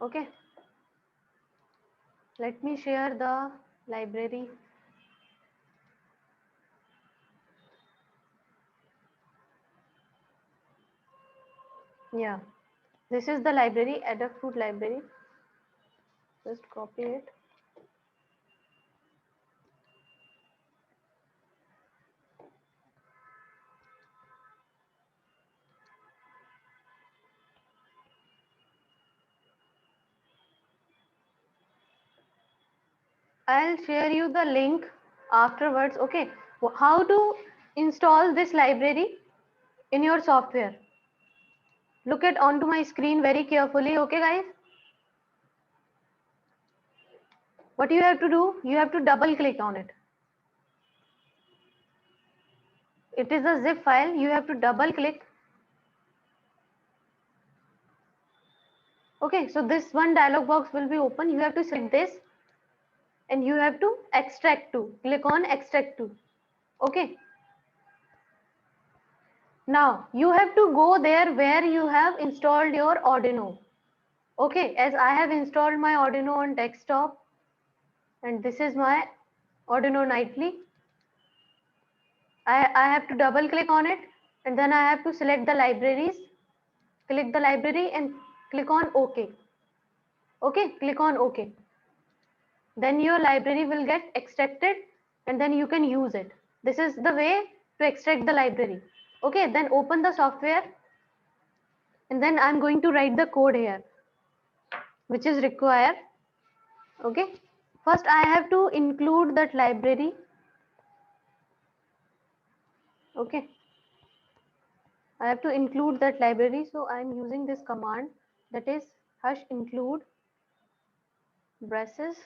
Okay, let me share the library. Yeah, this is the library, Adafruit library. Just copy it. I'll share you the link afterwards. Okay, how to install this library in your software? Look at onto my screen very carefully. Okay, guys. What you have to do? You have to double click on it. It is a zip file. You have to double click. Okay, so this one dialog box will be open. You have to select this and you have to extract to. Click on extract to. Okay. Now you have to go there where you have installed your Arduino. Okay, as I have installed my Arduino on desktop and this is my Arduino Nightly. I have to double click on it and then I have to select the libraries. Click the library and click on OK. Okay, click on OK. Then your library will get extracted and then you can use it. This is the way to extract the library. Okay, then open the software and then I'm going to write the code here which is required. Okay, first I have to include that library. Okay, I have to include that library, so I'm using this command, that is hash include braces.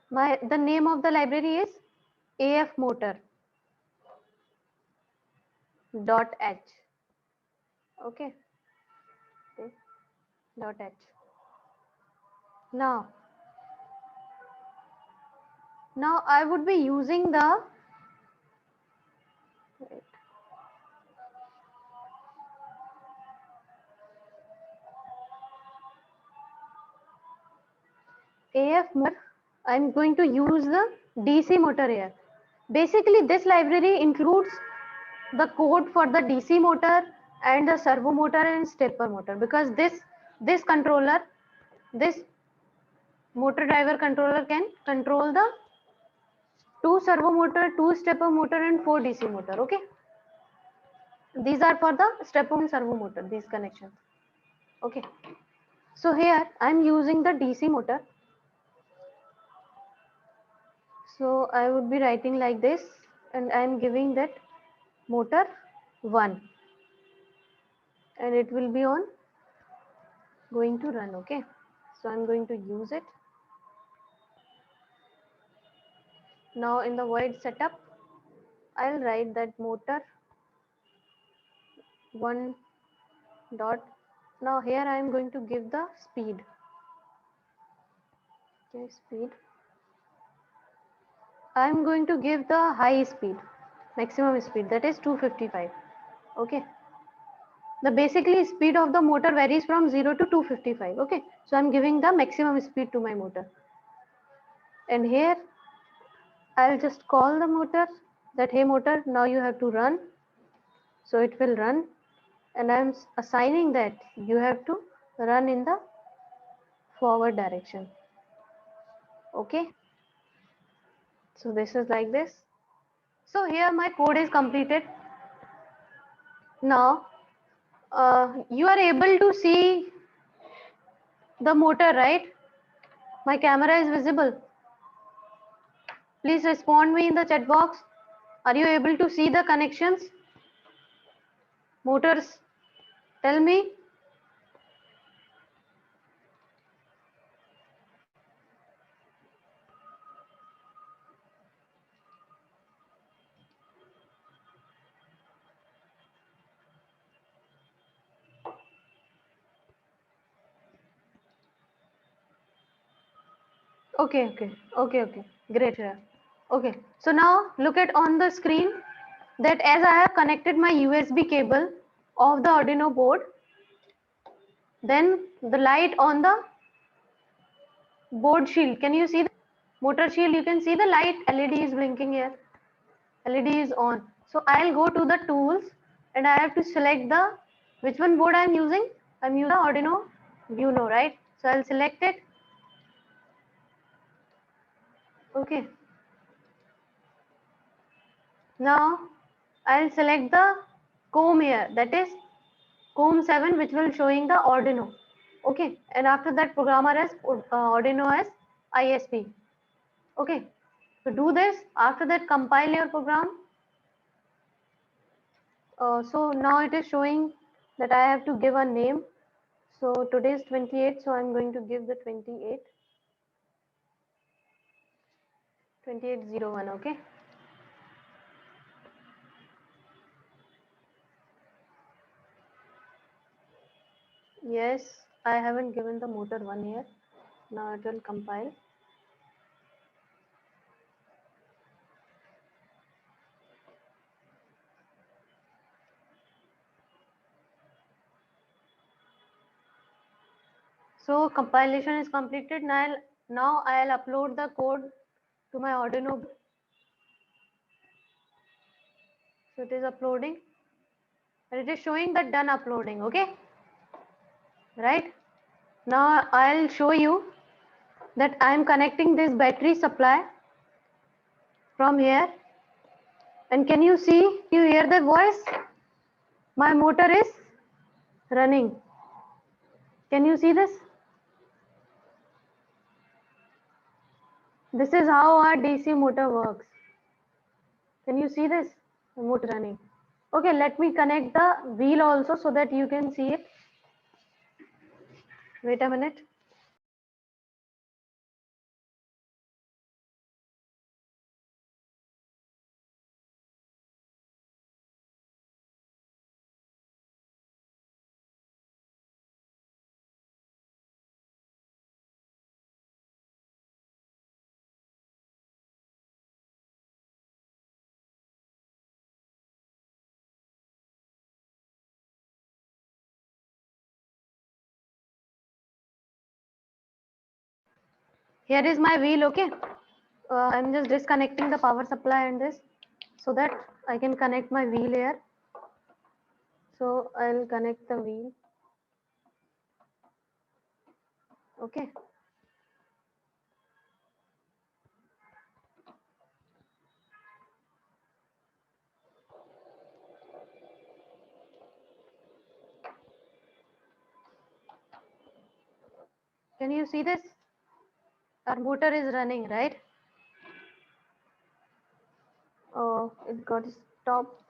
The name of the library is afmotor.h. Okay, .h. Now I would be using the AF motor. I'm going to use the DC motor here. Basically, this library includes the code for the DC motor and the servo motor and stepper motor, because this controller, this motor driver controller can control the 2 servo motor, 2 stepper motor and 4 DC motor. Okay, these are for the stepper and servo motor, these connections. Okay, so here I'm using the DC motor. So I would be writing like this and I'm giving that motor 1 and it will be on going to run. Okay, so I'm going to use it. Now in the void setup I'll write that motor 1 dot. Now here I am going to give the speed. Okay, speed. I am going to give the high speed, maximum speed, that is 255. Okay, the basically speed of the motor varies from 0 to 255. Okay, so I'm giving the maximum speed to my motor, and here I'll just call the motor that, hey motor, now you have to run. So it will run, and I'm assigning that you have to run in the forward direction. Okay, so this is like this. So here my code is completed. Now you are able to see the motor, right? My camera is visible. Please respond me in the chat box. Are you able to see the connections? Motors, tell me. Okay. Great. Yeah. Okay. So now look at on the screen that as I have connected my USB cable of the Arduino board, then the light on the board shield. Can you see the motor shield? You can see the light LED is blinking here. LED is on. So I'll go to the tools and I have to select the which one board I'm using. I'm using the Arduino Uno, right? So I'll select it. Okay. Now I'll select the COM here, that is COM 7, which will showing the Arduino. Okay, and after that programmer as Arduino as ISP. Okay, to do this, after that compile your program. So now it is showing that I have to give a name. So today is 28, so I'm going to give the 2801. Okay. Yes, I haven't given the motor one here. Now it will compile. So compilation is completed. Now I'll upload the code to my Arduino. So it is uploading and it is showing that done uploading. Okay, right? Now I'll show you that I'm connecting this battery supply from here. And can you see, you hear the voice? My motor is running. Can you see this? This is how our DC motor works. Can you see this? The motor running. Okay, let me connect the wheel also so that you can see it. Wait a minute. Here is my wheel. Okay, I'm just disconnecting the power supply and this so that I can connect my wheel here. So I'll connect the wheel. Okay. Can you see this? Our motor is running, right? Oh, it got stopped.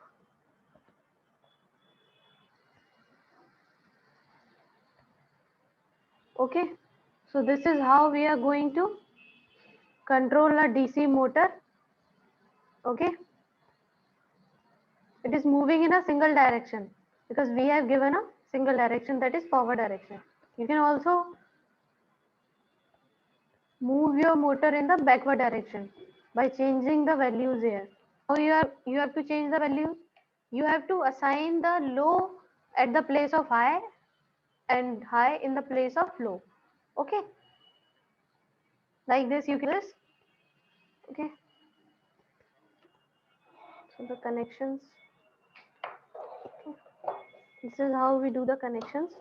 Okay. So this is how we are going to control a DC motor. Okay. It is moving in a single direction because we have given a single direction, that is forward direction. You can also move your motor in the backward direction by changing the values here. How you have to change the values? You have to assign the low at the place of high and high in the place of low. Okay, like this you can this. Okay, so the connections. This is how we do the connections.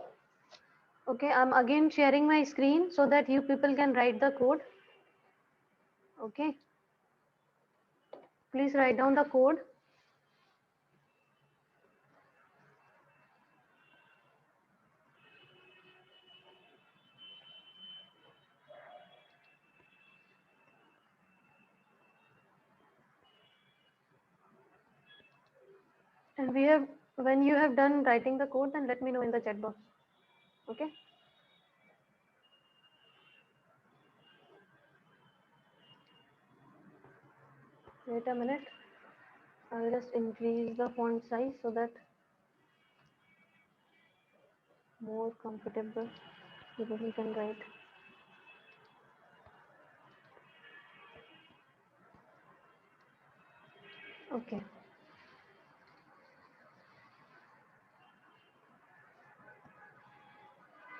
Okay, I'm again sharing my screen so that you people can write the code. Okay, please write down the code. And when you have done writing the code, then let me know in the chat box. Okay. Wait a minute. I'll just increase the font size so that more comfortable people can write. Okay.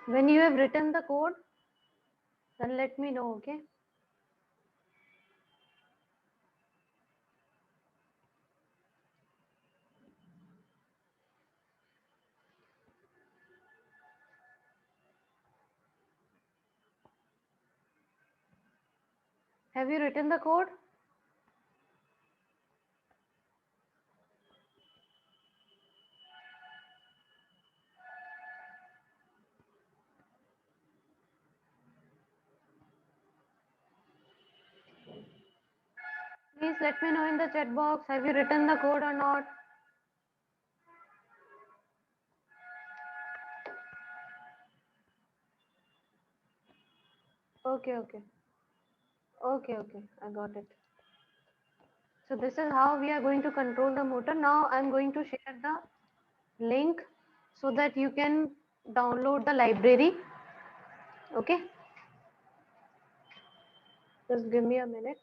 When you have written the code, then let me know, okay? Have you written the code? Please let me know in the chat box. Have you written the code or not? Okay, okay. Okay, okay. I got it. So this is how we are going to control the motor. Now I'm going to share the link so that you can download the library. Okay. Just give me a minute.